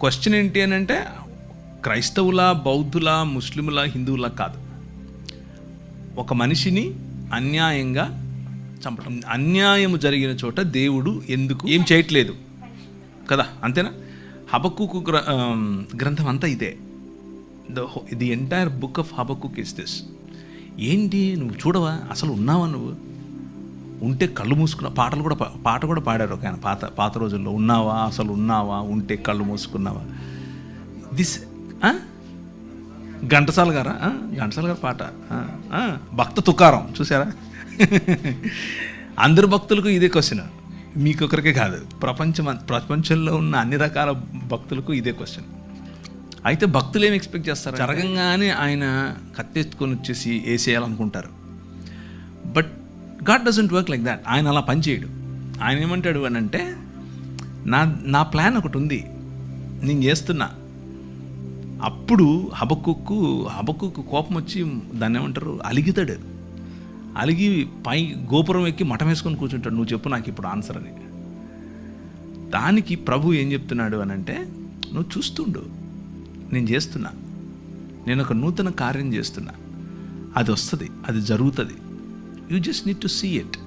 Question ఏంటి అని అంటే క్రైస్తవుల, బౌద్ధుల, ముస్లిముల, హిందువుల కాదు. ఒక మనిషిని అన్యాయంగా చంపడం, అన్యాయం జరిగిన చోట దేవుడు ఎందుకు ఏం చేయట్లేదు కదా, అంతేనా? హబక్కుకు గ్రంథం అంతా ఇదే. The entire book of Habakkuk is this. ఏంటి నువ్వు చూడవా, అసలు ఉన్నావా నువ్వు? ఉంటే కళ్ళు మూసుకున్న పాట కూడా పాడారు ఒక ఆయన పాత రోజుల్లో. ఉన్నావా, అసలు ఉన్నావా, ఉంటే కళ్ళు మూసుకున్నావా. దిస్ ఘంటసాల గారు పాట, భక్త తుకారం చూసారా? అందరు భక్తులకు ఇదే క్వశ్చన్, మీకొకరికే కాదు, ప్రపంచంలో ఉన్న అన్ని రకాల భక్తులకు ఇదే క్వశ్చన్. అయితే భక్తులు ఏమి ఎక్స్పెక్ట్ చేస్తారు? జరగంగానే ఆయన కత్తెత్తుకొని వచ్చేసి వేసేయాలనుకుంటారు. But God doesn't work like that. ఆయన అలా పనిచేయడు. ఆయన ఏమంటాడు అని అంటే, నా ప్లాన్ ఒకటి ఉంది, నేను చేస్తున్నా. అప్పుడు హబక్కుకు కోపం వచ్చి దాన్ని ఏమంటారు, అలిగితాడు. అలిగి పై గోపురం ఎక్కి మఠం వేసుకొని కూర్చుంటాడు. నువ్వు చెప్పు నాకు ఇప్పుడు ఆన్సర్ అని. దానికి ప్రభు ఏం చెప్తున్నాడు అని అంటే, నువ్వు చూస్తుండు, నేను చేస్తున్నా, నేను ఒక నూతన కార్యం చేస్తున్నా, అది వస్తుంది, అది జరుగుతుంది. You just need to see it.